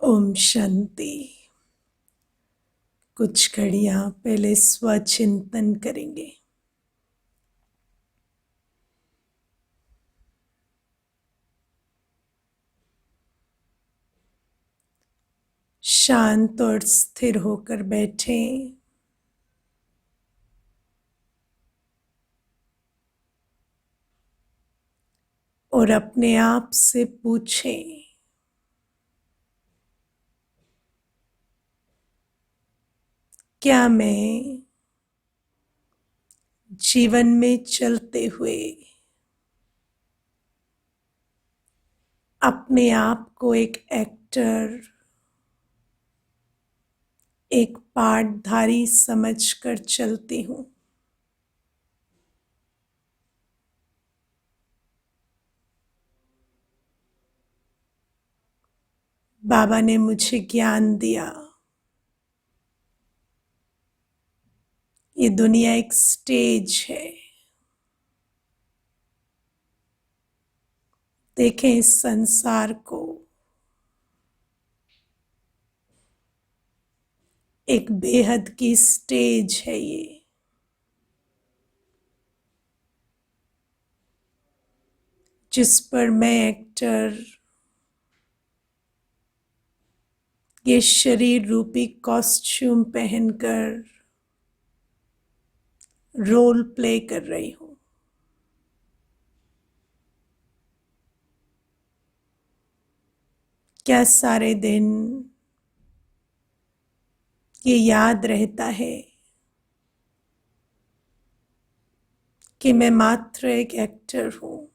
ओम शांति। कुछ घड़ियां पहले स्वचिंतन करेंगे। शांत और स्थिर होकर बैठें और अपने आप से पूछें, क्या मैं जीवन में चलते हुए अपने आप को एक एक्टर, एक पार्टधारी समझकर चलती हूँ? बाबा ने मुझे ज्ञान दिया, ये दुनिया एक स्टेज है। देखें इस संसार को, एक बेहद की स्टेज है ये। जिस पर मैं एक्टर ये शरीर रूपी कॉस्ट्यूम पहनकर रोल प्ले कर रही हूँ। क्या सारे दिन ये याद रहता है कि मैं मात्र एक एक्टर हूँ?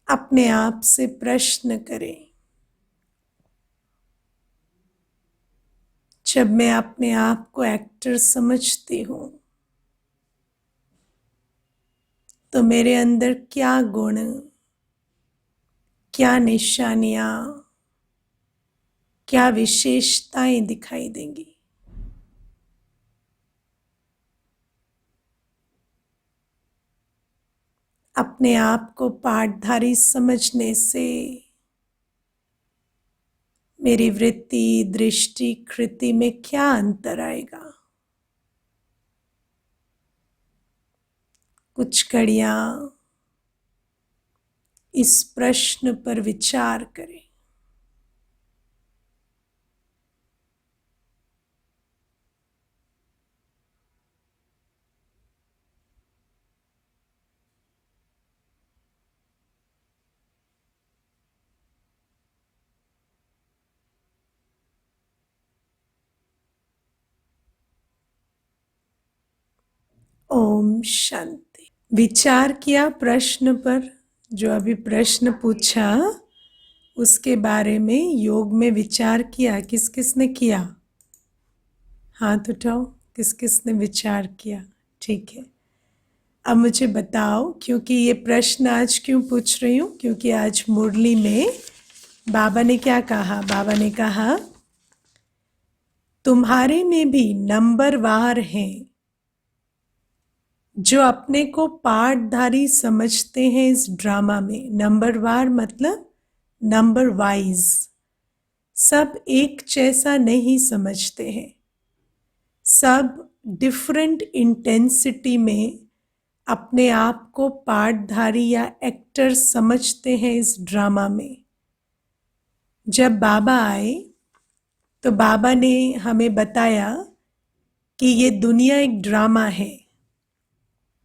अपने आप से प्रश्न करें। जब मैं अपने आप को एक्टर समझती हूँ तो मेरे अंदर क्या गुण, क्या निशानियां, क्या विशेषताएं दिखाई देंगी? अपने आप को पाठधारी समझने से मेरी वृत्ति, दृष्टि, कृति में क्या अंतर आएगा? कुछ घड़ियां इस प्रश्न पर विचार करें। ओम शांति। विचार किया प्रश्न पर? जो अभी प्रश्न पूछा उसके बारे में योग में विचार किया? किस किस ने किया? हाथ उठाओ, किस किस ने विचार किया? ठीक है, अब मुझे बताओ, क्योंकि ये प्रश्न आज क्यों पूछ रही हूँ, क्योंकि आज मुरली में बाबा ने क्या कहा? बाबा ने कहा तुम्हारे में भी नंबरवार हैं जो अपने को पार्टधारी समझते हैं इस ड्रामा में। नंबरवार मतलब नंबर वाइज, सब एक जैसा नहीं समझते हैं, सब डिफरेंट इंटेंसिटी में अपने आप को पार्टधारी या एक्टर समझते हैं इस ड्रामा में। जब बाबा आए तो बाबा ने हमें बताया कि ये दुनिया एक ड्रामा है,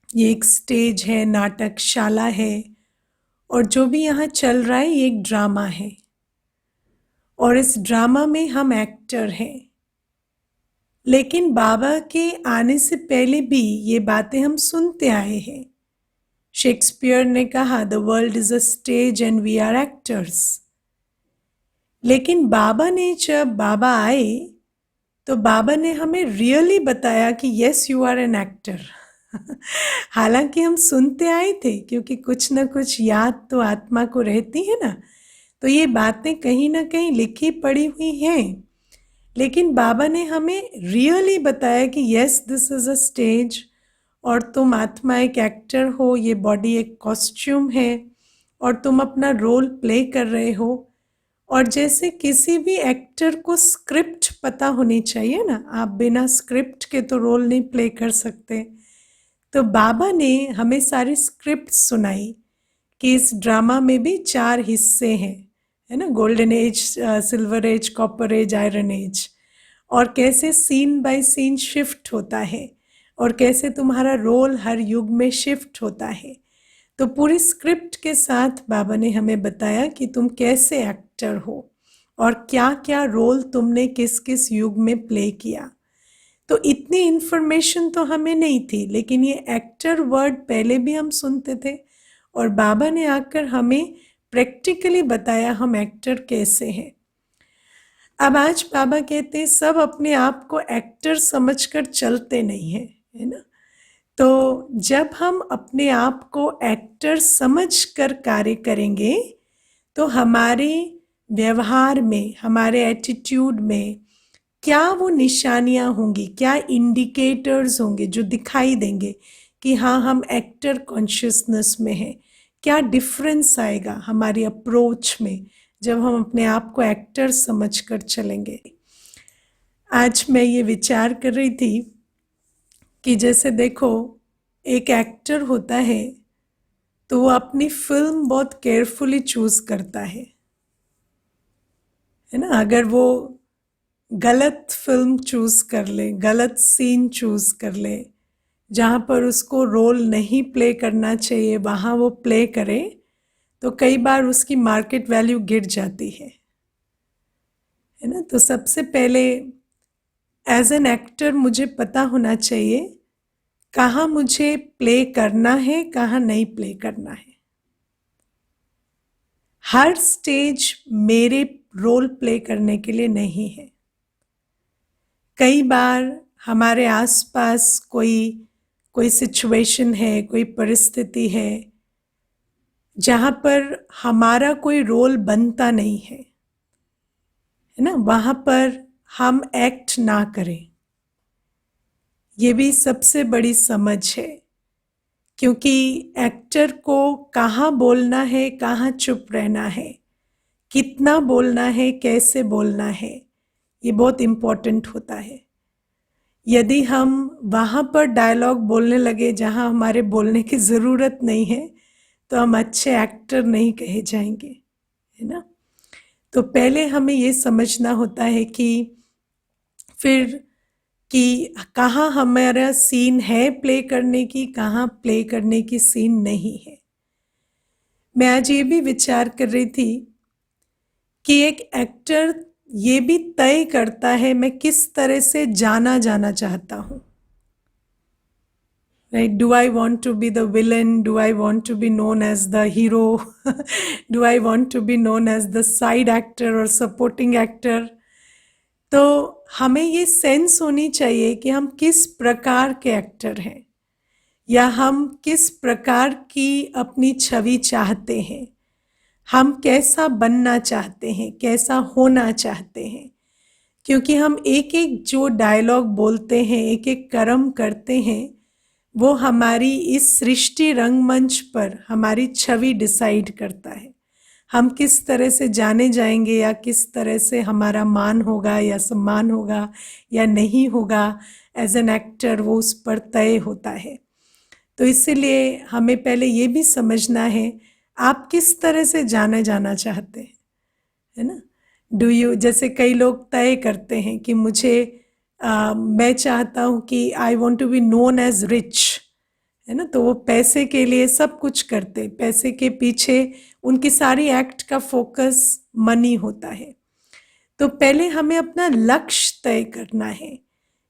ये एक स्टेज है, नाटकशाला है, और जो भी यहाँ चल रहा है ये एक ड्रामा है, और इस ड्रामा में हम एक्टर हैं। लेकिन बाबा के आने से पहले भी ये बातें हम सुनते आए हैं। शेक्सपियर ने कहा the world is a stage and we are actors. लेकिन जब बाबा आए तो बाबा ने हमें रियली बताया कि yes you are an actor. हालांकि हम सुनते आए थे, क्योंकि कुछ ना कुछ याद तो आत्मा को रहती है ना, तो ये बातें कहीं ना कहीं लिखी पड़ी हुई हैं। लेकिन बाबा ने हमें रियली बताया कि yes this is a stage और तुम आत्मा एक एक्टर हो, ये बॉडी एक कॉस्ट्यूम है और तुम अपना रोल प्ले कर रहे हो। और जैसे किसी भी एक्टर को स्क्रिप्ट पता होनी चाहिए ना, आप बिना स्क्रिप्ट के तो रोल नहीं प्ले कर सकते। तो बाबा ने हमें सारी स्क्रिप्ट सुनाई कि इस ड्रामा में भी 4 हिस्से हैं, है ना, golden age, silver age, copper age, iron age, और कैसे सीन बाय सीन शिफ्ट होता है और कैसे तुम्हारा रोल हर युग में शिफ्ट होता है। तो पूरी स्क्रिप्ट के साथ बाबा ने हमें बताया कि तुम कैसे एक्टर हो और क्या क्या रोल तुमने किस किस युग में प्ले किया। तो इतनी इन्फॉर्मेशन तो हमें नहीं थी, लेकिन ये एक्टर वर्ड पहले भी हम सुनते थे और बाबा ने आकर हमें प्रैक्टिकली बताया हम एक्टर कैसे हैं। अब आज बाबा कहते हैं सब अपने आप को एक्टर समझकर चलते नहीं हैं, है ना। तो जब हम अपने आप को एक्टर समझकर कार्य करेंगे तो हमारे व्यवहार में, हमारे एटीट्यूड में क्या वो निशानियां होंगी, क्या इंडिकेटर्स होंगे जो दिखाई देंगे कि हाँ हम एक्टर कॉन्शियसनेस में हैं। क्या डिफरेंस आएगा हमारी अप्रोच में जब हम अपने आप को एक्टर समझकर चलेंगे। आज मैं ये विचार कर रही थी कि जैसे देखो एक एक्टर होता है तो वो अपनी फिल्म बहुत केयरफुली चूज करता है ना। अगर वो गलत फिल्म चूज कर ले, गलत सीन चूज कर ले, जहाँ पर उसको रोल नहीं प्ले करना चाहिए वहाँ वो प्ले करे, तो कई बार उसकी मार्केट वैल्यू गिर जाती है ना। तो सबसे पहले एज एन एक्टर मुझे पता होना चाहिए कहाँ मुझे प्ले करना है, कहाँ नहीं प्ले करना है। हर स्टेज मेरे रोल प्ले करने के लिए नहीं है। कई बार हमारे आसपास कोई सिचुएशन है, कोई परिस्थिति है जहाँ पर हमारा कोई रोल बनता नहीं है ना, वहाँ पर हम एक्ट ना करें। ये भी सबसे बड़ी समझ है, क्योंकि एक्टर को कहाँ बोलना है, कहाँ चुप रहना है, कितना बोलना है, कैसे बोलना है, ये बहुत इम्पोर्टेंट होता है। यदि हम वहाँ पर डायलॉग बोलने लगे जहाँ हमारे बोलने की ज़रूरत नहीं है तो हम अच्छे एक्टर नहीं कहे जाएंगे, है ना। तो पहले हमें ये समझना होता है कि फिर कि कहाँ हमारा सीन है प्ले करने की, कहाँ प्ले करने की सीन नहीं है। मैं आज ये भी विचार कर रही थी कि एक एक्टर ये भी तय करता है मैं किस तरह से जाना चाहता हूँ, right? Do I want to be the villain? Do I want to be known as the hero? Do I want to be known as the side actor or supporting actor? तो हमें ये सेंस होनी चाहिए कि हम किस प्रकार के एक्टर हैं या हम किस प्रकार की अपनी छवि चाहते हैं, हम कैसा बनना चाहते हैं, कैसा होना चाहते हैं। क्योंकि हम एक एक जो डायलॉग बोलते हैं, एक एक कर्म करते हैं, वो हमारी इस सृष्टि रंगमंच पर हमारी छवि डिसाइड करता है। हम किस तरह से जाने जाएंगे या किस तरह से हमारा मान होगा या सम्मान होगा या नहीं होगा, एज एन एक्टर वो उस पर तय होता है। तो इसीलिए हमें पहले ये भी समझना है आप किस तरह से जाना चाहते हैं, है ना। डू यू, जैसे कई लोग तय करते हैं कि मैं चाहता हूँ कि I want to be known as rich, है ना, तो वो पैसे के लिए सब कुछ करते, पैसे के पीछे उनकी सारी एक्ट का फोकस मनी होता है। तो पहले हमें अपना लक्ष्य तय करना है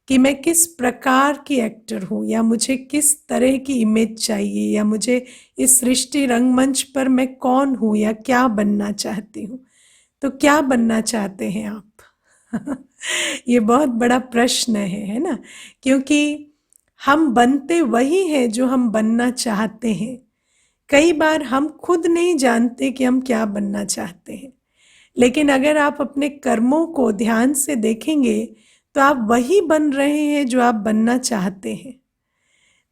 कि मैं किस प्रकार की एक्टर हूँ या मुझे किस तरह की इमेज चाहिए या मुझे इस सृष्टि रंगमंच पर मैं कौन हूँ या क्या बनना चाहती हूँ। तो क्या बनना चाहते हैं आप? ये बहुत बड़ा प्रश्न है ना, क्योंकि हम बनते वही हैं जो हम बनना चाहते हैं। कई बार हम खुद नहीं जानते कि हम क्या बनना चाहते हैं, लेकिन अगर आप अपने कर्मों को ध्यान से देखेंगे तो आप वही बन रहे हैं जो आप बनना चाहते हैं।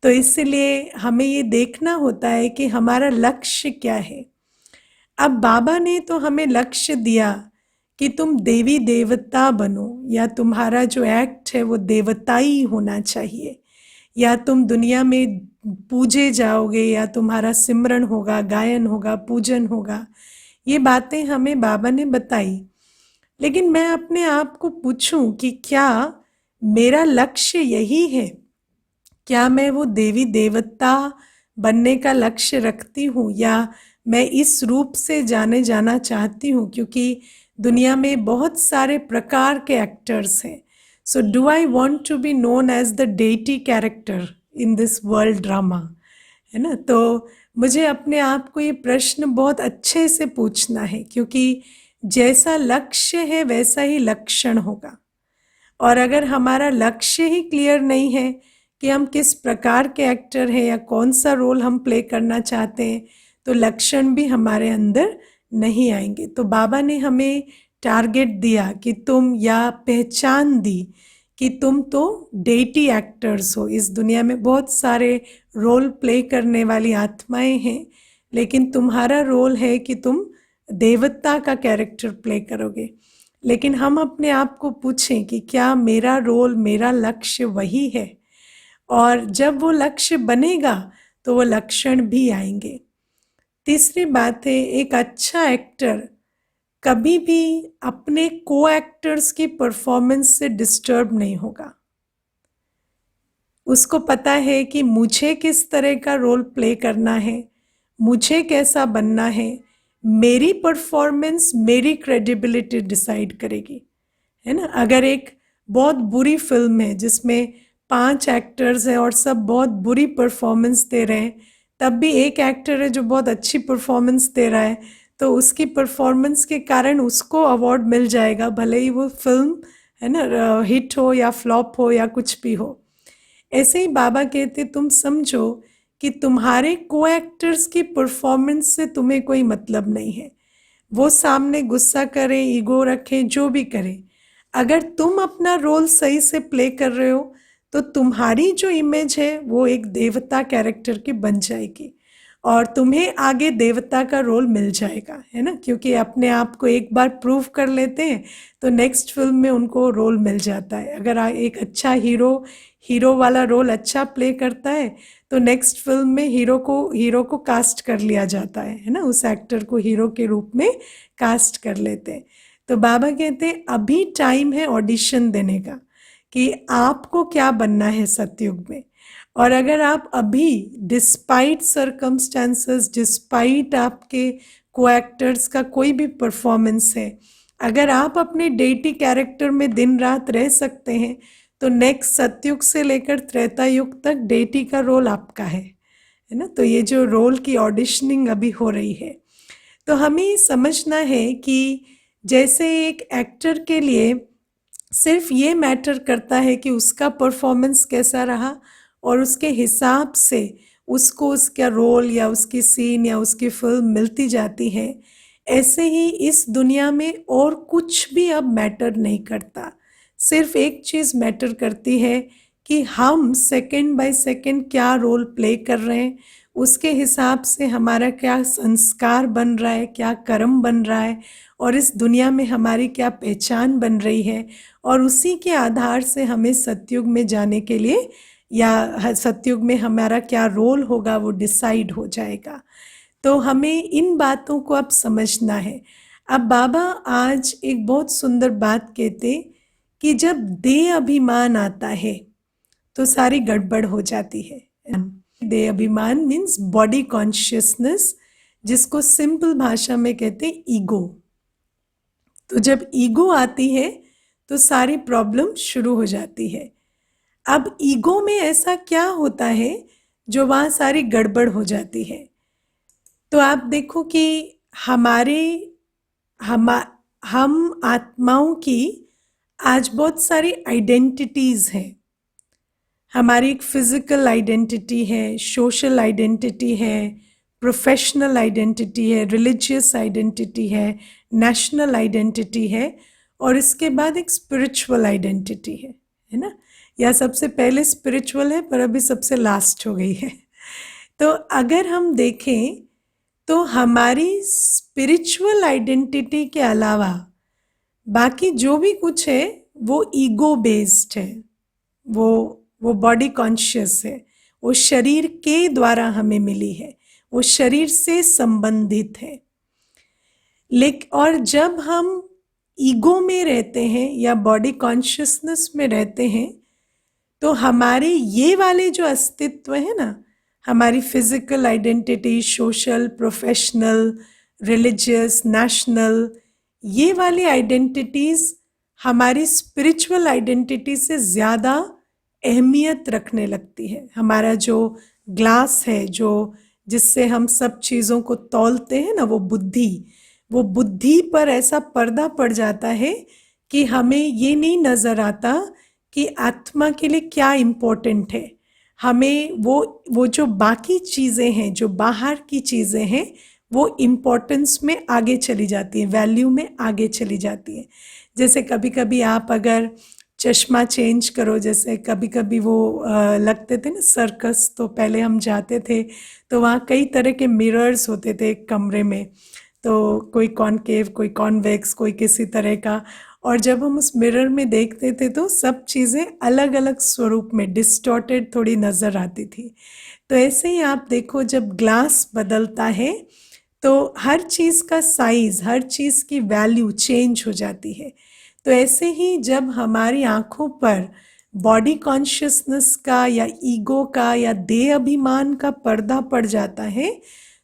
तो इसलिए हमें ये देखना होता है कि हमारा लक्ष्य क्या है। अब बाबा ने तो हमें लक्ष्य दिया कि तुम देवी देवता बनो, या तुम्हारा जो एक्ट है वो देवताई होना चाहिए, या तुम दुनिया में पूजे जाओगे, या तुम्हारा सिमरन होगा, गायन होगा, पूजन होगा। ये बातें हमें बाबा ने बताई। लेकिन मैं अपने आप को पूछूं कि क्या मेरा लक्ष्य यही है? क्या मैं वो देवी देवता बनने का लक्ष्य रखती हूँ, या मैं इस रूप से जाने जाना चाहती हूँ? क्योंकि दुनिया में बहुत सारे प्रकार के एक्टर्स हैं। So do I want to be known as the deity character in this world drama? है ना? तो मुझे अपने आप को ये प्रश्न बहुत अच्छे से पूछना है, क्योंकि जैसा लक्ष्य है वैसा ही लक्षण होगा। और अगर हमारा लक्ष्य ही क्लियर नहीं है कि हम किस प्रकार के एक्टर हैं या कौन सा रोल हम प्ले करना चाहते हैं, तो लक्षण भी हमारे अंदर नहीं आएंगे। तो बाबा ने हमें टारगेट दिया कि तुम, या पहचान दी कि तुम तो डेटी एक्टर्स हो। इस दुनिया में बहुत सारे रोल प्ले करने वाली आत्माएं हैं, लेकिन तुम्हारा रोल है कि तुम देवता का कैरेक्टर प्ले करोगे। लेकिन हम अपने आप को पूछें कि क्या मेरा रोल, मेरा लक्ष्य वही है? और जब वो लक्ष्य बनेगा तो वो लक्षण भी आएंगे। तीसरी बात है, एक अच्छा एक्टर कभी भी अपने को एक्टर्स की परफॉर्मेंस से डिस्टर्ब नहीं होगा। उसको पता है कि मुझे किस तरह का रोल प्ले करना है, मुझे कैसा बनना है, मेरी परफॉर्मेंस मेरी क्रेडिबिलिटी डिसाइड करेगी, है ना? अगर एक बहुत बुरी फिल्म है जिसमें 5 एक्टर्स हैं और सब बहुत बुरी परफॉर्मेंस दे रहे हैं, तब भी एक एक्टर है जो बहुत अच्छी परफॉर्मेंस दे रहा है, तो उसकी परफॉर्मेंस के कारण उसको अवार्ड मिल जाएगा, भले ही वो फिल्म, है ना, हिट हो या फ्लॉप हो या कुछ भी हो। ऐसे ही बाबा कहते, तुम समझो कि तुम्हारे को एक्टर्स की परफॉर्मेंस से तुम्हें कोई मतलब नहीं है। वो सामने गुस्सा करें, ईगो रखें, जो भी करें, अगर तुम अपना रोल सही से प्ले कर रहे हो तो तुम्हारी जो इमेज है वो एक देवता कैरेक्टर की बन जाएगी, और तुम्हें आगे देवता का रोल मिल जाएगा, है ना? क्योंकि अपने आप को एक बार प्रूव कर लेते हैं तो नेक्स्ट फिल्म में उनको रोल मिल जाता है। अगर एक अच्छा हीरो वाला रोल अच्छा प्ले करता है तो नेक्स्ट फिल्म में हीरो को कास्ट कर लिया जाता है ना? उस एक्टर को हीरो के रूप में कास्ट कर लेते हैं। तो बाबा कहते हैं अभी टाइम है ऑडिशन देने का कि आपको क्या बनना है सतयुग में। और अगर आप अभी डिस्पाइट सर्कमस्टेंसेस, डिस्पाइट आपके को एक्टर्स का कोई भी परफॉर्मेंस है, अगर आप अपने डेटी कैरेक्टर में दिन रात रह सकते हैं तो नेक्स्ट सतयुग से लेकर त्रेता युग तक डेटी का रोल आपका है ना? तो ये जो रोल की ऑडिशनिंग अभी हो रही है, तो हमें समझना है कि जैसे एक एक्टर के लिए सिर्फ ये मैटर करता है कि उसका परफॉर्मेंस कैसा रहा और उसके हिसाब से उसको उसका रोल या उसकी सीन या उसकी फिल्म मिलती जाती है, ऐसे ही इस दुनिया में और कुछ भी अब मैटर नहीं करता। सिर्फ एक चीज़ मैटर करती है कि हम सेकंड बाय सेकंड क्या रोल प्ले कर रहे हैं, उसके हिसाब से हमारा क्या संस्कार बन रहा है, क्या कर्म बन रहा है, और इस दुनिया में हमारी क्या पहचान बन रही है, और उसी के आधार से हमें सतयुग में जाने के लिए या सतयुग में हमारा क्या रोल होगा वो डिसाइड हो जाएगा। तो हमें इन बातों को अब समझना है। अब बाबा आज एक बहुत सुंदर बात कहते कि जब देह अभिमान आता है तो सारी गड़बड़ हो जाती है। देह अभिमान मीन्स बॉडी कॉन्शियसनेस, जिसको सिंपल भाषा में कहते हैं ईगो। तो जब ईगो आती है तो सारी प्रॉब्लम शुरू हो जाती है। अब ईगो में ऐसा क्या होता है जो वहाँ सारी गड़बड़ हो जाती है? तो आप देखो कि हमारे हम आत्माओं की आज बहुत सारी आइडेंटिटीज़ हैं। हमारी एक फिज़िकल आइडेंटिटी है, सोशल आइडेंटिटी है, प्रोफेशनल आइडेंटिटी है, रिलीजियस आइडेंटिटी है, नेशनल आइडेंटिटी है, और इसके बाद एक स्पिरिचुअल आइडेंटिटी है ना? या सबसे पहले स्पिरिचुअल है पर अभी सबसे लास्ट हो गई है। तो अगर हम देखें तो हमारी स्पिरिचुअल आइडेंटिटी के अलावा बाकी जो भी कुछ है वो ईगो बेस्ड है, वो बॉडी कॉन्शियस है, वो शरीर के द्वारा हमें मिली है, वो शरीर से संबंधित है। लेकिन और जब हम ईगो में रहते हैं या बॉडी कॉन्शियसनेस में रहते हैं तो हमारे ये वाले जो अस्तित्व है ना, हमारी physical identity, social, professional, religious, national, ये वाली आइडेंटिटीज हमारी स्पिरिचुअल आइडेंटिटी से ज़्यादा अहमियत रखने लगती है। हमारा जो ग्लास है, जो जिससे हम सब चीज़ों को तौलते हैं ना, वो बुद्धि पर ऐसा पर्दा पड़ जाता है कि हमें ये नहीं नज़र आता कि आत्मा के लिए क्या इम्पोर्टेंट है। हमें वो जो बाकी चीज़ें हैं, जो बाहर की चीज़ें हैं, वो इम्पोर्टेंस में आगे चली जाती हैं, वैल्यू में आगे चली जाती हैं। जैसे कभी कभी आप अगर चश्मा चेंज करो, जैसे कभी कभी वो लगते थे ना सर्कस, तो पहले हम जाते थे तो वहाँ कई तरह के मिरर्स होते थे एक कमरे में, तो कोई कॉनकेव, कोई कॉन्वेक्स, कोई किसी तरह का, और जब हम उस मिरर में देखते थे तो सब चीज़ें अलग अलग स्वरूप में डिस्टॉर्टेड थोड़ी नज़र आती थी। तो ऐसे ही आप देखो, जब ग्लास बदलता है तो हर चीज़ का साइज़, हर चीज़ की वैल्यू चेंज हो जाती है। तो ऐसे ही जब हमारी आँखों पर बॉडी कॉन्शियसनेस का या ईगो का या देह अभिमान का पर्दा पड़ जाता है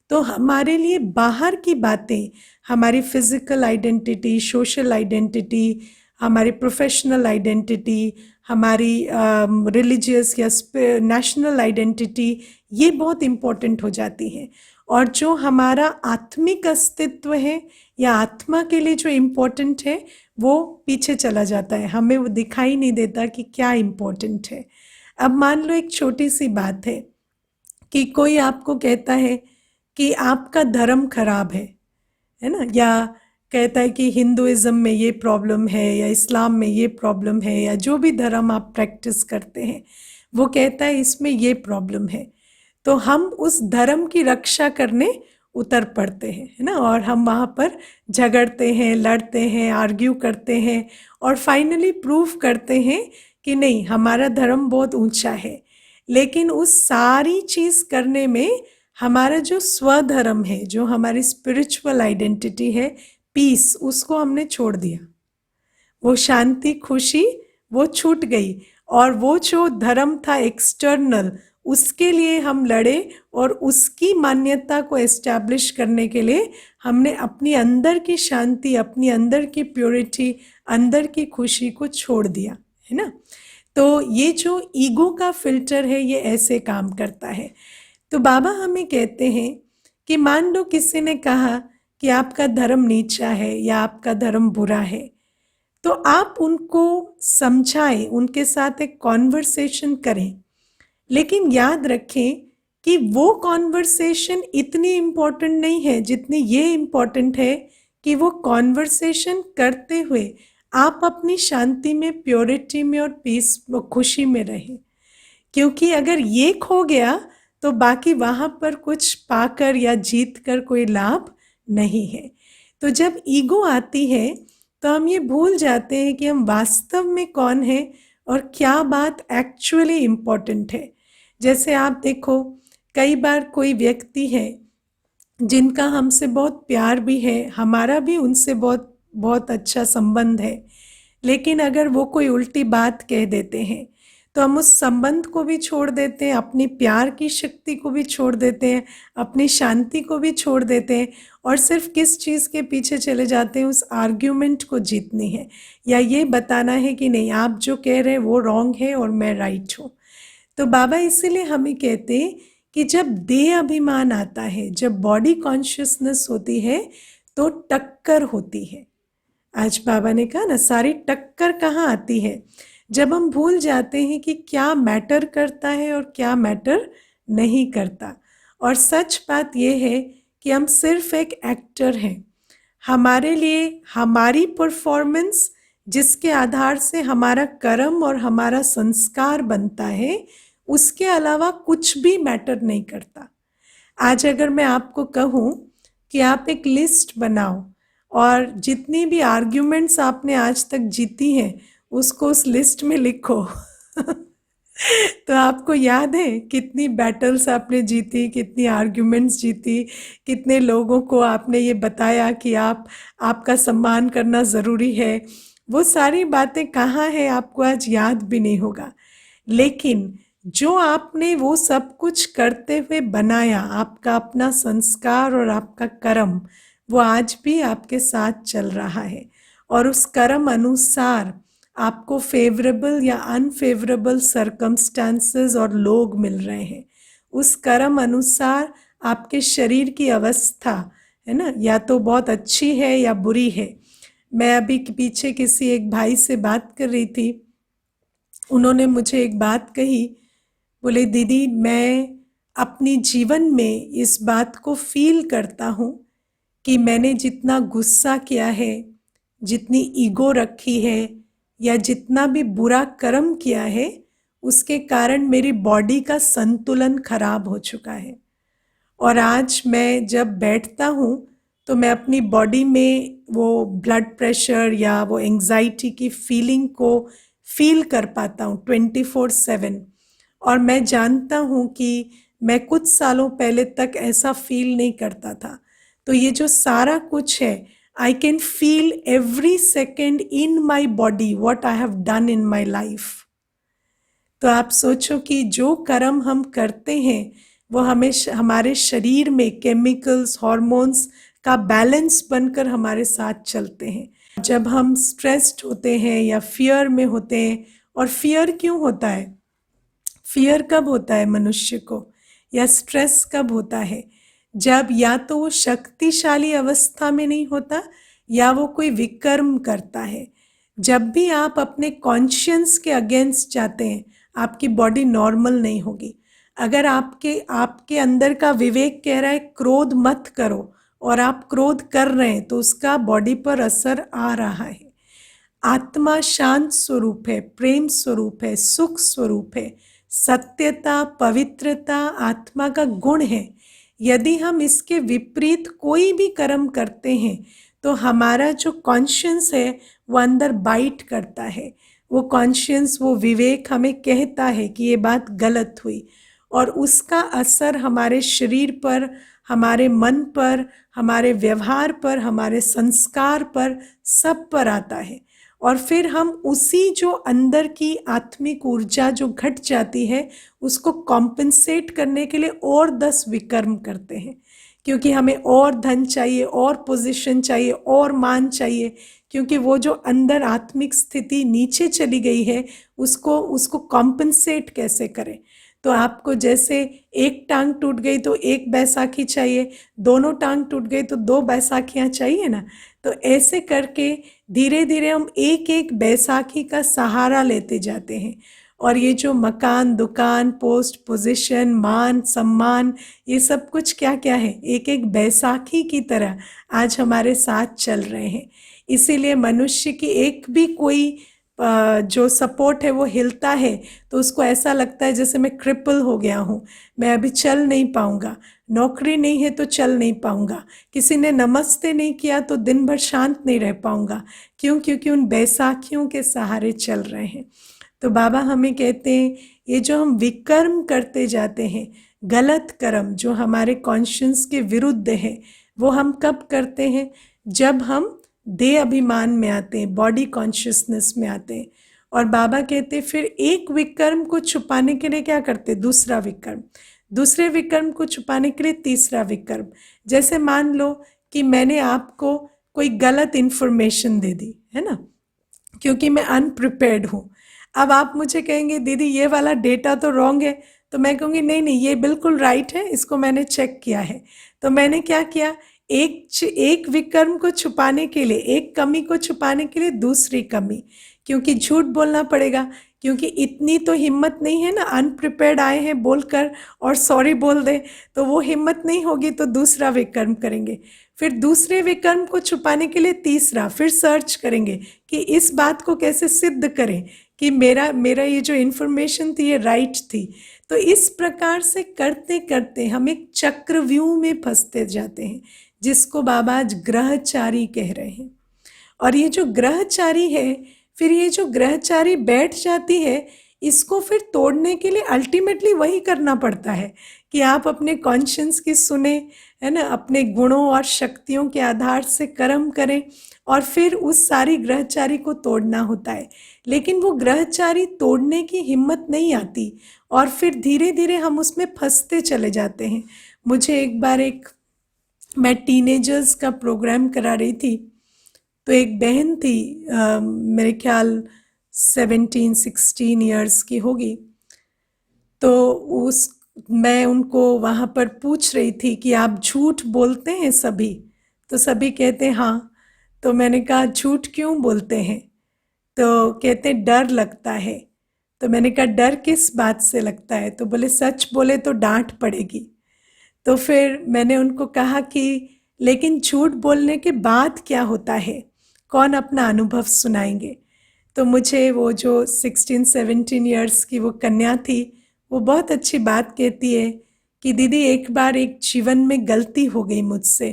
तो हमारे लिए बाहर की बातें, हमारी फिजिकल आइडेंटिटी, सोशल आइडेंटिटी, हमारी प्रोफेशनल आइडेंटिटी, हमारी रिलीजियस या नेशनल आइडेंटिटी, ये बहुत इम्पोर्टेंट हो जाती हैं। और जो हमारा आत्मिक अस्तित्व है या आत्मा के लिए जो इम्पोर्टेंट है वो पीछे चला जाता है, हमें वो दिखाई नहीं देता कि क्या इम्पोर्टेंट है। अब मान लो एक छोटी सी बात है कि कोई आपको कहता है कि आपका धर्म खराब है ना, या कहता है कि हिंदुइज्म में ये प्रॉब्लम है या इस्लाम में ये प्रॉब्लम है, या जो भी धर्म आप प्रैक्टिस करते हैं वो कहता है इसमें ये प्रॉब्लम है, तो हम उस धर्म की रक्षा करने उतर पड़ते हैं, है ना, और हम वहाँ पर झगड़ते हैं, लड़ते हैं, आर्ग्यू करते हैं और फाइनली प्रूव करते हैं कि नहीं, हमारा धर्म बहुत ऊंचा है। लेकिन उस सारी चीज़ करने में हमारा जो स्वधर्म है, जो हमारी स्पिरिचुअल आइडेंटिटी है, पीस, उसको हमने छोड़ दिया। वो शांति, खुशी, वो छूट गई, और वो जो धर्म था एक्सटर्नल, उसके लिए हम लड़े और उसकी मान्यता को एस्टैब्लिश करने के लिए हमने अपनी अंदर की शांति, अपनी अंदर की प्योरिटी, अंदर की खुशी को छोड़ दिया, है ना। तो ये जो ईगो का फिल्टर है ये ऐसे काम करता है। तो बाबा हमें कहते हैं कि मान लो किसी ने कहा कि आपका धर्म नीचा है या आपका धर्म बुरा है, तो आप उनको समझाएं, उनके साथ एक कॉन्वर्सेशन करें, लेकिन याद रखें कि वो कॉन्वर्सेशन इतनी इम्पोर्टेंट नहीं है जितनी ये इम्पोर्टेंट है कि वो कॉन्वर्सेशन करते हुए आप अपनी शांति में, प्योरिटी में और पीस, खुशी में रहें। क्योंकि अगर ये खो गया तो बाकी वहाँ पर कुछ पाकर या जीत कर कोई लाभ नहीं है। तो जब ईगो आती है तो हम ये भूल जाते हैं कि हम वास्तव में कौन हैं और क्या बात एक्चुअली इम्पोर्टेंट है। जैसे आप देखो, कई बार कोई व्यक्ति है जिनका हमसे बहुत प्यार भी है, हमारा भी उनसे बहुत बहुत अच्छा संबंध है, लेकिन अगर वो कोई उल्टी बात कह देते हैं तो हम उस संबंध को भी छोड़ देते हैं, अपनी प्यार की शक्ति को भी छोड़ देते हैं, अपनी शांति को भी छोड़ देते हैं, और सिर्फ किस चीज़ के पीछे चले जाते हैं, उस आर्ग्यूमेंट को जीतनी है या ये बताना है कि नहीं, आप जो कह रहे हैं वो रॉन्ग है और मैं राइट हूँ। तो बाबा इसीलिए हमें कहते हैं कि जब देह अभिमान आता है, जब बॉडी कॉन्शियसनेस होती है तो टक्कर होती है। आज बाबा ने कहा ना, सारी टक्कर कहाँ आती है, जब हम भूल जाते हैं कि क्या मैटर करता है और क्या मैटर नहीं करता। और सच बात यह है कि हम सिर्फ एक एक्टर हैं। हमारे लिए हमारी परफॉर्मेंस जिसके आधार से हमारा कर्म और हमारा संस्कार बनता है, उसके अलावा कुछ भी मैटर नहीं करता। आज अगर मैं आपको कहूँ कि आप एक लिस्ट बनाओ और जितनी भी आर्ग्यूमेंट्स आपने आज तक जीती हैं उसको उस लिस्ट में लिखो तो आपको याद है कितनी बैटल्स आपने जीती, कितनी आर्ग्यूमेंट्स जीती, कितने लोगों को आपने ये बताया कि आपका सम्मान करना ज़रूरी है। वो सारी बातें कहाँ हैं आपको आज याद भी नहीं होगा, लेकिन जो आपने वो सब कुछ करते हुए बनाया, आपका अपना संस्कार और आपका कर्म, वो आज भी आपके साथ चल रहा है। और उस कर्म अनुसार आपको फेवरेबल या अनफेवरेबल सर्कमस्टांसेस और लोग मिल रहे हैं। उस कर्म अनुसार आपके शरीर की अवस्था है ना, या तो बहुत अच्छी है या बुरी है। मैं अभी पीछे किसी एक भाई से बात कर रही थी, उन्होंने मुझे एक बात कही, बोले दीदी मैं अपनी जीवन में इस बात को फील करता हूँ कि मैंने जितना गुस्सा किया है, जितनी ईगो रखी है या जितना भी बुरा कर्म किया है, उसके कारण मेरी बॉडी का संतुलन खराब हो चुका है। और आज मैं जब बैठता हूँ तो मैं अपनी बॉडी में वो ब्लड प्रेशर या वो एंजाइटी की फीलिंग को फील कर पाता हूँ 24/7। और मैं जानता हूँ कि मैं कुछ सालों पहले तक ऐसा फील नहीं करता था। तो ये जो सारा कुछ है, I can feel every second in my body what I have done in my life. तो आप सोचो कि जो कर्म हम करते हैं वो हमें हमारे शरीर में केमिकल्स, हॉर्मोन्स का बैलेंस बनकर हमारे साथ चलते हैं। जब हम स्ट्रेस्ड होते हैं या फियर में होते हैं, और फियर क्यों होता है, फियर कब होता है मनुष्य को, या स्ट्रेस कब होता है, जब या तो वो शक्तिशाली अवस्था में नहीं होता या वो कोई विकर्म करता है। जब भी आप अपने कॉन्शियंस के अगेंस्ट जाते हैं, आपकी बॉडी नॉर्मल नहीं होगी। अगर आपके अंदर का विवेक कह रहा है क्रोध मत करो और आप क्रोध कर रहे हैं, तो उसका बॉडी पर असर आ रहा है। आत्मा शांत स्वरूप है, प्रेम स्वरूप है, सुख स्वरूप है, सत्यता, पवित्रता आत्मा का गुण है। यदि हम इसके विपरीत कोई भी कर्म करते हैं तो हमारा जो कॉन्शियंस है वो अंदर बाइट करता है। वो कॉन्शियंस, वो विवेक हमें कहता है कि ये बात गलत हुई, और उसका असर हमारे शरीर पर, हमारे मन पर, हमारे व्यवहार पर, हमारे संस्कार पर, सब पर आता है। और फिर हम उसी जो अंदर की आत्मिक ऊर्जा जो घट जाती है उसको कॉम्पेंसेट करने के लिए और 10 विकर्म करते हैं, क्योंकि हमें और धन चाहिए, और पोजीशन चाहिए, और मान चाहिए, क्योंकि वो जो अंदर आत्मिक स्थिति नीचे चली गई है उसको कॉम्पेंसेट कैसे करें। तो आपको जैसे एक टांग टूट गई तो एक बैसाखी चाहिए, दोनों टांग टूट गई तो 2 बैसाखियाँ चाहिए ना। तो ऐसे करके धीरे धीरे हम एक एक बैसाखी का सहारा लेते जाते हैं। और ये जो मकान, दुकान, पोस्ट, पोजीशन, मान, सम्मान, ये सब कुछ क्या क्या है, एक एक बैसाखी की तरह आज हमारे साथ चल रहे हैं। इसीलिए मनुष्य की एक भी कोई जो सपोर्ट है वो हिलता है तो उसको ऐसा लगता है जैसे मैं क्रिपल हो गया हूँ, मैं अभी चल नहीं पाऊँगा, नौकरी नहीं है तो चल नहीं पाऊँगा, किसी ने नमस्ते नहीं किया तो दिन भर शांत नहीं रह पाऊँगा। क्यों? क्योंकि उन बैसाखियों के सहारे चल रहे हैं। तो बाबा हमें कहते हैं ये जो हम विकर्म करते जाते हैं, गलत कर्म जो हमारे कॉन्शियस के विरुद्ध है, वो हम कब करते हैं? जब हम देह अभिमान में आते हैं, बॉडी कॉन्शियसनेस में आते हैं। और बाबा कहते हैं फिर एक विकर्म को छुपाने के लिए क्या करते, दूसरा विकर्म, दूसरे विकर्म को छुपाने के लिए तीसरा विकर्म। जैसे मान लो कि मैंने आपको कोई गलत इन्फॉर्मेशन दे दी है ना, क्योंकि मैं अनप्रिपेयर्ड हूँ। अब आप मुझे कहेंगे दीदी ये वाला डेटा तो रॉन्ग है, तो मैं कहूँगी नहीं नहीं ये बिल्कुल राइट है, इसको मैंने चेक किया है। तो मैंने क्या किया, एक विकर्म को छुपाने के लिए, एक कमी को छुपाने के लिए दूसरी कमी, क्योंकि झूठ बोलना पड़ेगा क्योंकि इतनी तो हिम्मत नहीं है ना, अनप्रिपेयर्ड आए हैं बोलकर और सॉरी बोल दें, तो वो हिम्मत नहीं होगी, तो दूसरा विकर्म करेंगे, फिर दूसरे विकर्म को छुपाने के लिए तीसरा, फिर सर्च करेंगे कि इस बात को कैसे सिद्ध करें कि मेरा मेरा ये जो इन्फॉर्मेशन थी ये राइट थी। तो इस प्रकार से करते करते हम एक चक्रव्यूह में फंसते जाते हैं, जिसको बाबा आज ग्रहचारी कह रहे हैं। और ये जो ग्रहचारी है, फिर ये जो ग्रहचारी बैठ जाती है, इसको फिर तोड़ने के लिए अल्टीमेटली वही करना पड़ता है कि आप अपने कॉन्शियंस की सुने, है ना, अपने गुणों और शक्तियों के आधार से कर्म करें, और फिर उस सारी ग्रहचारी को तोड़ना होता है। लेकिन वो ग्रहचारी तोड़ने की हिम्मत नहीं आती, और फिर धीरे धीरे हम उसमें फंसते चले जाते हैं। मुझे एक बार मैं टीनेजर्स का प्रोग्राम करा रही थी, तो एक बहन थी, मेरे ख्याल 17-16 ईयर्स की होगी। तो मैं उनको वहाँ पर पूछ रही थी कि आप झूठ बोलते हैं सभी? तो सभी कहते हैं हाँ। तो मैंने कहा झूठ क्यों बोलते हैं? तो कहते डर लगता है। तो मैंने कहा डर किस बात से लगता है? तो बोले सच बोले तो डांट पड़ेगी। तो फिर मैंने उनको कहा कि लेकिन झूठ बोलने के बाद क्या होता है, कौन अपना अनुभव सुनाएंगे? तो मुझे वो जो 16-17 ईयर्स की वो कन्या थी, वो बहुत अच्छी बात कहती है कि दीदी एक बार एक जीवन में गलती हो गई मुझसे।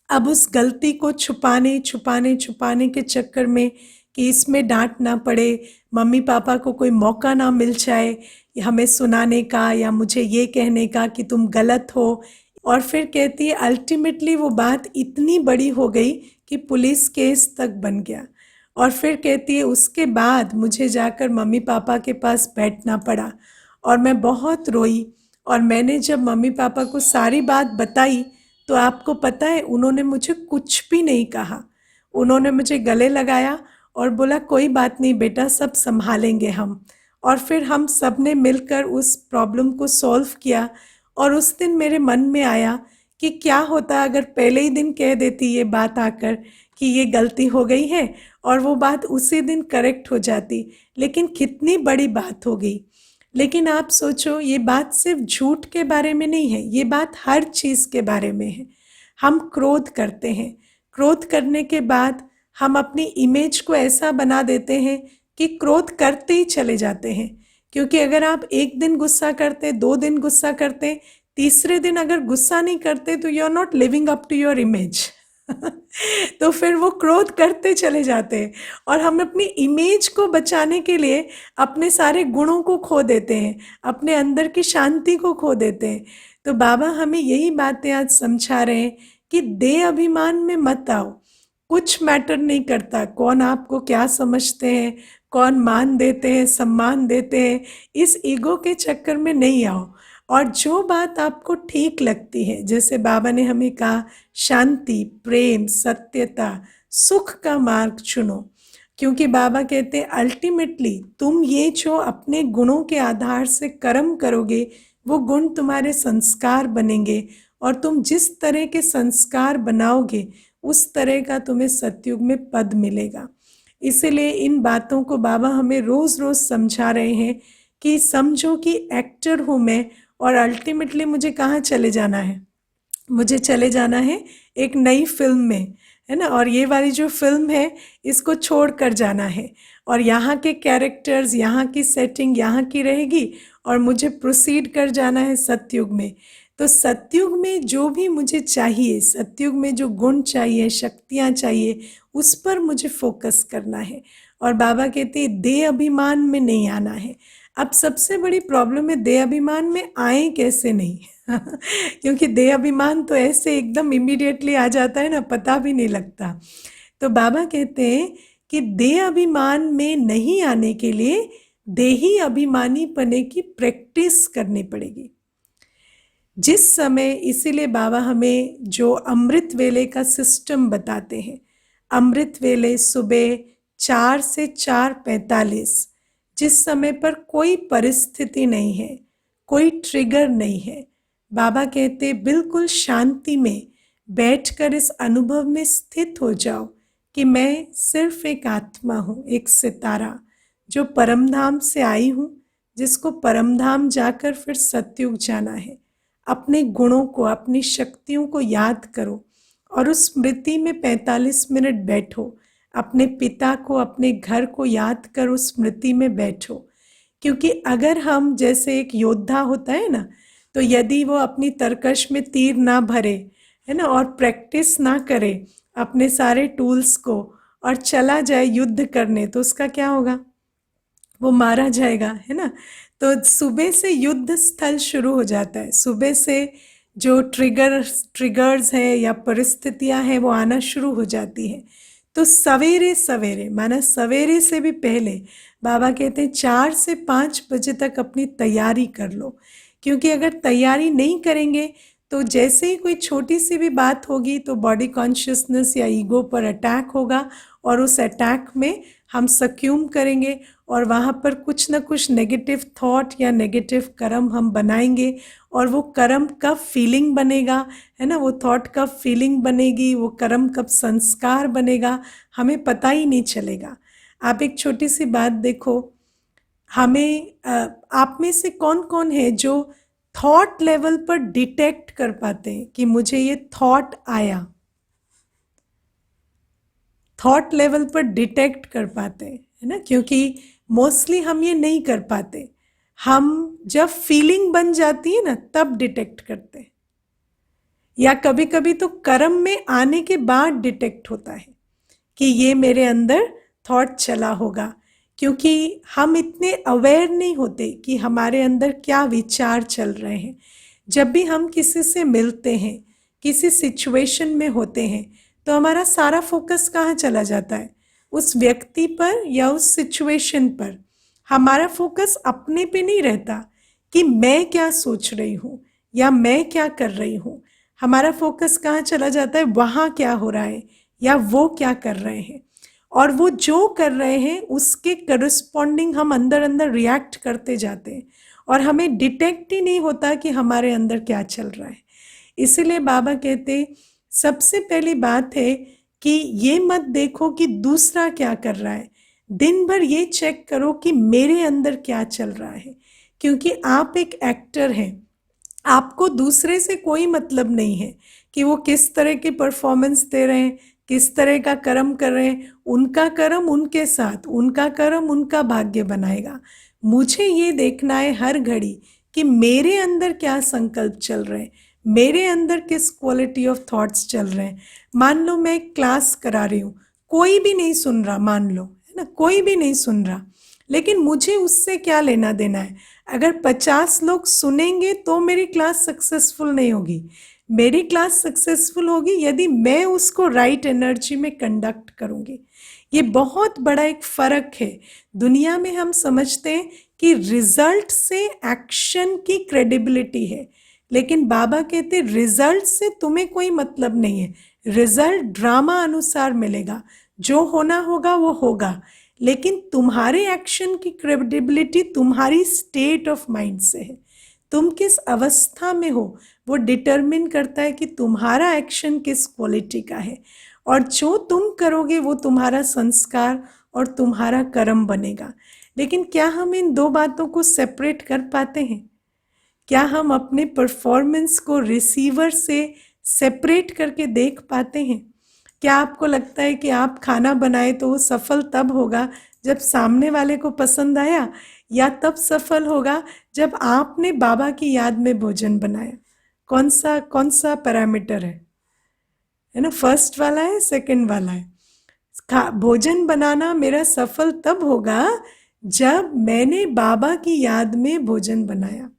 अब उस गलती को छुपाने छुपाने छुपाने के चक्कर में कि इसमें डांट ना पड़े, मम्मी पापा को कोई मौका ना मिल जाए हमें सुनाने का या मुझे ये कहने का कि तुम गलत हो, और फिर कहती है अल्टीमेटली वो बात इतनी बड़ी हो गई कि पुलिस केस तक बन गया। और फिर कहती है उसके बाद मुझे जाकर मम्मी पापा के पास बैठना पड़ा और मैं बहुत रोई, और मैंने जब मम्मी पापा को सारी बात बताई तो आपको पता है उन्होंने मुझे कुछ भी नहीं कहा। उन्होंने मुझे गले लगाया और बोला कोई बात नहीं बेटा, सब संभालेंगे हम। और फिर हम सब ने मिलकर उस प्रॉब्लम को सॉल्व किया। और उस दिन मेरे मन में आया कि क्या होता अगर पहले ही दिन कह देती ये बात आकर कि ये गलती हो गई है, और वो बात उसी दिन करेक्ट हो जाती। लेकिन कितनी बड़ी बात हो गई। लेकिन आप सोचो ये बात सिर्फ झूठ के बारे में नहीं है, ये बात हर चीज़ के बारे में है। हम क्रोध करते हैं, क्रोध करने के बाद हम अपनी इमेज को ऐसा बना देते हैं कि क्रोध करते ही चले जाते हैं। क्योंकि अगर आप एक दिन गुस्सा करते, 2 दिन गुस्सा करते, तीसरे दिन अगर गुस्सा नहीं करते तो you are not living up to your image. तो फिर वो क्रोध करते चले जाते हैं और हम अपनी इमेज को बचाने के लिए अपने सारे गुणों को खो देते हैं, अपने अंदर की शांति को खो देते हैं। तो बाबा हमें यही बातें आज समझा रहे हैं कि देह अभिमान में मत आओ। कुछ मैटर नहीं करता कौन आपको क्या समझते हैं, कौन मान देते हैं, सम्मान देते हैं, इस ईगो के चक्कर में नहीं आओ। और जो बात आपको ठीक लगती है, जैसे बाबा ने हमें कहा शांति, प्रेम, सत्यता, सुख का मार्ग चुनो। क्योंकि बाबा कहते हैं अल्टीमेटली तुम ये जो अपने गुणों के आधार से कर्म करोगे, वो गुण तुम्हारे संस्कार बनेंगे, और तुम जिस तरह के संस्कार बनाओगे उस तरह का तुम्हें सतयुग में पद मिलेगा। इसीलिए इन बातों को बाबा हमें रोज रोज समझा रहे हैं कि समझो कि एक्टर हूँ मैं, और अल्टीमेटली मुझे कहाँ चले जाना है, मुझे चले जाना है एक नई फिल्म में, है ना। और ये वाली जो फिल्म है इसको छोड़ कर जाना है, और यहाँ के कैरेक्टर्स, यहाँ की सेटिंग यहाँ की रहेगी, और मुझे प्रोसीड कर जाना है सतयुग में। तो सतयुग में जो भी मुझे चाहिए, सतयुग में जो गुण चाहिए, शक्तियाँ चाहिए, उस पर मुझे फोकस करना है। और बाबा कहते हैं देह अभिमान में नहीं आना है। अब सबसे बड़ी प्रॉब्लम है देह अभिमान में आए कैसे नहीं क्योंकि देह अभिमान तो ऐसे एकदम इमीडिएटली आ जाता है ना, पता भी नहीं लगता। तो बाबा कहते हैं कि देह अभिमान में नहीं आने के लिए देही अभिमानी पने की प्रैक्टिस करनी पड़ेगी। जिस समय, इसीलिए बाबा हमें जो अमृत वेले का सिस्टम बताते हैं, अमृत वेले सुबह 4 से 4:45, जिस समय पर कोई परिस्थिति नहीं है, कोई ट्रिगर नहीं है, बाबा कहते बिल्कुल शांति में बैठकर इस अनुभव में स्थित हो जाओ कि मैं सिर्फ एक आत्मा हूँ, एक सितारा जो परमधाम से आई हूँ, जिसको परमधाम जाकर फिर सतयुग जाना है। अपने गुणों को, अपनी शक्तियों को याद करो और उस स्मृति में 45 मिनट बैठो। अपने पिता को, अपने घर को याद करो, स्मृति में बैठो। क्योंकि अगर हम, जैसे एक योद्धा होता है ना, तो यदि वो अपनी तरकश में तीर ना भरे, है ना, और प्रैक्टिस ना करे अपने सारे टूल्स को और चला जाए युद्ध करने, तो उसका क्या होगा? वो मारा जाएगा, है ना। तो सुबह से युद्ध स्थल शुरू हो जाता है। सुबह से जो ट्रिगर्स है या परिस्थितियां हैं वो आना शुरू हो जाती है। तो सवेरे सवेरे, माना सवेरे से भी पहले, बाबा कहते हैं 4 से 5 बजे तक अपनी तैयारी कर लो। क्योंकि अगर तैयारी नहीं करेंगे तो जैसे ही कोई छोटी सी भी बात होगी तो बॉडी कॉन्शियसनेस या ईगो पर अटैक होगा और उस अटैक में हम सक्यूम करेंगे और वहाँ पर कुछ ना कुछ नेगेटिव थॉट या नेगेटिव कर्म हम बनाएंगे। और वो कर्म कब फीलिंग बनेगा, है ना, वो थॉट कब फीलिंग बनेगी, वो कर्म कब संस्कार बनेगा, हमें पता ही नहीं चलेगा। आप एक छोटी सी बात देखो, आप में से कौन कौन है जो थॉट लेवल पर डिटेक्ट कर पाते हैं कि मुझे ये थॉट आया? थॉट लेवल पर डिटेक्ट कर पाते हैं, है ना। क्योंकि मोस्टली हम ये नहीं कर पाते। हम जब फीलिंग बन जाती है ना, तब डिटेक्ट करते हैं, या कभी कभी तो कर्म में आने के बाद डिटेक्ट होता है कि ये मेरे अंदर थॉट चला होगा। क्योंकि हम इतने अवेयर नहीं होते कि हमारे अंदर क्या विचार चल रहे हैं। जब भी हम किसी से मिलते हैं, किसी सिचुएशन में होते हैं, तो हमारा सारा फोकस कहाँ चला जाता है? उस व्यक्ति पर या उस सिचुएशन पर। हमारा फोकस अपने पे नहीं रहता कि मैं क्या सोच रही हूँ या मैं क्या कर रही हूँ। हमारा फोकस कहाँ चला जाता है? वहाँ क्या हो रहा है या वो क्या कर रहे हैं। और वो जो कर रहे हैं उसके करस्पॉन्डिंग हम अंदर अंदर रिएक्ट करते जाते हैं और हमें डिटेक्ट ही नहीं होता कि हमारे अंदर क्या चल रहा है। इसीलिए बाबा कहते सबसे पहली बात है कि ये मत देखो कि दूसरा क्या कर रहा है, दिन भर ये चेक करो कि मेरे अंदर क्या चल रहा है। क्योंकि आप एक एक्टर हैं, आपको दूसरे से कोई मतलब नहीं है कि वो किस तरह की परफॉर्मेंस दे रहे हैं, किस तरह का कर्म कर रहे हैं। उनका कर्म उनके साथ, उनका कर्म उनका भाग्य बनाएगा। मुझे ये देखना है हर घड़ी कि मेरे अंदर क्या संकल्प चल रहे हैं, मेरे अंदर किस क्वालिटी ऑफ थॉट्स चल रहे हैं। मान लो मैं एक क्लास करा रही हूँ, कोई भी नहीं सुन रहा, मान लो, है ना, कोई भी नहीं सुन रहा, लेकिन मुझे उससे क्या लेना देना है? अगर 50 लोग सुनेंगे तो मेरी क्लास सक्सेसफुल नहीं होगी। मेरी क्लास सक्सेसफुल होगी यदि मैं उसको राइट एनर्जी में कंडक्ट करूँगी। ये बहुत बड़ा एक फ़र्क है। दुनिया में हम समझते हैं कि रिजल्ट से एक्शन की क्रेडिबिलिटी है, लेकिन बाबा कहते रिजल्ट से तुम्हें कोई मतलब नहीं है। रिजल्ट ड्रामा अनुसार मिलेगा, जो होना होगा वो होगा, लेकिन तुम्हारे एक्शन की क्रेडिबिलिटी तुम्हारी स्टेट ऑफ माइंड से है। तुम किस अवस्था में हो वो डिटरमिन करता है कि तुम्हारा एक्शन किस क्वालिटी का है, और जो तुम करोगे वो तुम्हारा संस्कार और तुम्हारा कर्म बनेगा। लेकिन क्या हम इन दो बातों को सेपरेट कर पाते हैं? क्या हम अपने परफॉर्मेंस को रिसीवर से सेपरेट करके देख पाते हैं? क्या आपको लगता है कि आप खाना बनाए तो वो सफल तब होगा जब सामने वाले को पसंद आया, या तब सफल होगा जब आपने बाबा की याद में भोजन बनाया? कौन सा पैरामीटर है ना? फर्स्ट वाला है, सेकंड वाला है? भोजन बनाना मेरा सफल तब होगा जब मैंने बाबा की याद में भोजन बनाया।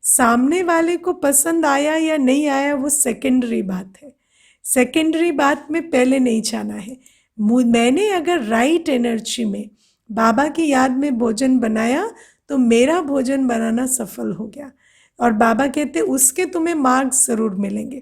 सामने वाले को पसंद आया या नहीं आया वो सेकेंडरी बात है। सेकेंडरी बात में पहले नहीं जाना है। मैंने अगर राइट एनर्जी में बाबा की याद में भोजन बनाया तो मेरा भोजन बनाना सफल हो गया, और बाबा कहते उसके तुम्हें मार्क्स जरूर मिलेंगे।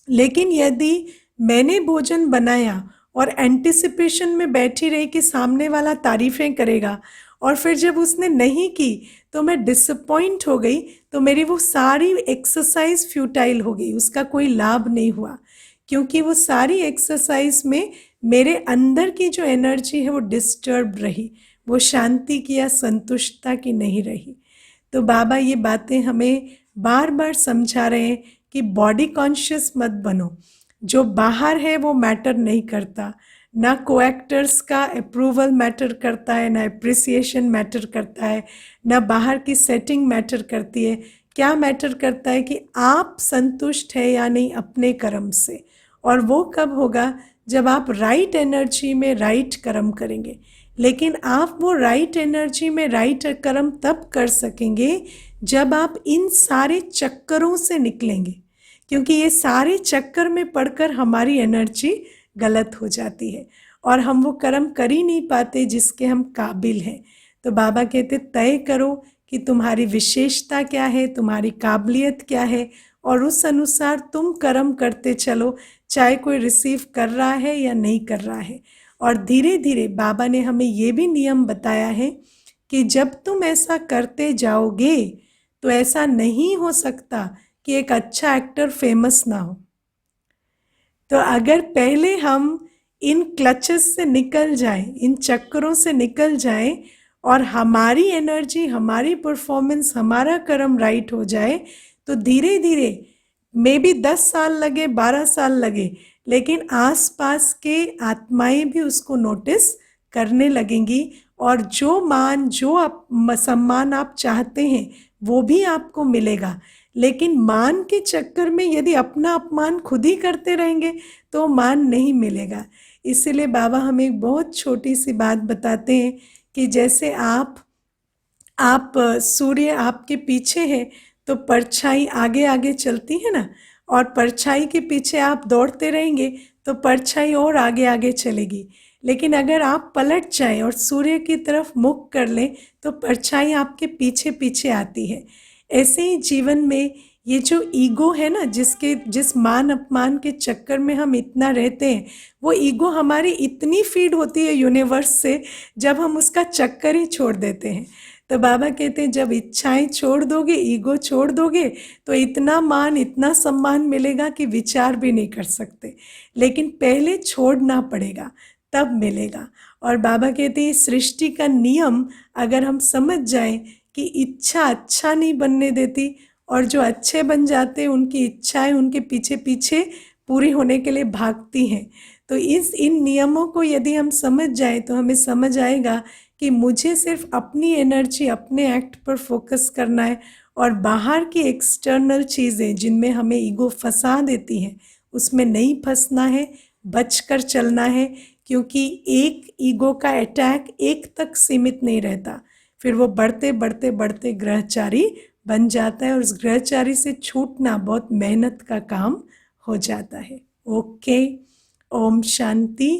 लेकिन यदि मैंने भोजन बनाया और एंटिसिपेशन में बैठी रही कि सामने वाला तारीफें करेगा, और फिर जब उसने नहीं की तो मैं डिसअपॉइंट हो गई, तो मेरी वो सारी एक्सरसाइज फ्यूटाइल हो गई, उसका कोई लाभ नहीं हुआ। क्योंकि वो सारी एक्सरसाइज में मेरे अंदर की जो एनर्जी है वो डिस्टर्ब रही, वो शांति की या संतुष्टता की नहीं रही। तो बाबा ये बातें हमें बार बार समझा रहे हैं कि बॉडी कॉन्शियस मत बनो। जो बाहर है वो मैटर नहीं करता, ना कोएक्टर्स का अप्रूवल मैटर करता है, ना अप्रिसिएशन मैटर करता है, ना बाहर की सेटिंग मैटर करती है। क्या मैटर करता है कि आप संतुष्ट है या नहीं अपने कर्म से। और वो कब होगा? जब आप राइट एनर्जी में राइट कर्म करेंगे। लेकिन आप वो राइट एनर्जी में राइट कर्म तब कर सकेंगे जब आप इन सारे चक्करों से निकलेंगे, क्योंकि ये सारे चक्कर में पड़कर हमारी एनर्जी गलत हो जाती है और हम वो कर्म कर ही नहीं पाते जिसके हम काबिल हैं। तो बाबा कहते तय करो कि तुम्हारी विशेषता क्या है, तुम्हारी काबिलियत क्या है, और उस अनुसार तुम कर्म करते चलो, चाहे कोई रिसीव कर रहा है या नहीं कर रहा है। और धीरे धीरे बाबा ने हमें ये भी नियम बताया है कि जब तुम ऐसा करते जाओगे तो ऐसा नहीं हो सकता कि एक अच्छा एक्टर फेमस ना हो। तो अगर पहले हम इन क्लचेस से निकल जाएं, इन चक्करों से निकल जाएं और हमारी एनर्जी, हमारी परफॉर्मेंस, हमारा कर्म राइट हो जाए, तो धीरे धीरे मे बी 10 साल लगे, 12 साल लगे, लेकिन आसपास के आत्माएं भी उसको नोटिस करने लगेंगी और जो मान, जो सम्मान आप चाहते हैं वो भी आपको मिलेगा। लेकिन मान के चक्कर में यदि अपना अपमान खुद ही करते रहेंगे तो मान नहीं मिलेगा। इसीलिए बाबा हमें एक बहुत छोटी सी बात बताते हैं कि जैसे आप सूर्य आपके पीछे है तो परछाई आगे आगे चलती है ना, और परछाई के पीछे आप दौड़ते रहेंगे तो परछाई और आगे आगे चलेगी। लेकिन अगर आप पलट जाएं और सूर्य की तरफ मुख कर लें तो परछाई आपके पीछे पीछे आती है। ऐसे ही जीवन में ये जो ईगो है ना, जिस मान अपमान के चक्कर में हम इतना रहते हैं, वो ईगो हमारी इतनी फीड होती है यूनिवर्स से जब हम उसका चक्कर ही छोड़ देते हैं। तो बाबा कहते हैं जब इच्छाएं छोड़ दोगे, ईगो छोड़ दोगे, तो इतना मान, इतना सम्मान मिलेगा कि विचार भी नहीं कर सकते। लेकिन पहले छोड़ना पड़ेगा, तब मिलेगा। और बाबा कहते हैं सृष्टि का नियम अगर हम समझ जाएं कि इच्छा अच्छा नहीं बनने देती, और जो अच्छे बन जाते हैं उनकी इच्छाएं उनके पीछे पीछे पूरी होने के लिए भागती हैं। तो इन नियमों को यदि हम समझ जाएं तो हमें समझ आएगा कि मुझे सिर्फ अपनी एनर्जी, अपने एक्ट पर फोकस करना है, और बाहर की एक्सटर्नल चीज़ें जिनमें हमें ईगो फंसा देती हैं उसमें नहीं फंसना है, बचकर चलना है। क्योंकि एक ईगो का अटैक एक तक सीमित नहीं रहता, फिर वो बढ़ते बढ़ते बढ़ते ग्रहचारी बन जाता है, और उस ग्रहचारी से छूटना बहुत मेहनत का काम हो जाता है। ओके, ओम शांति।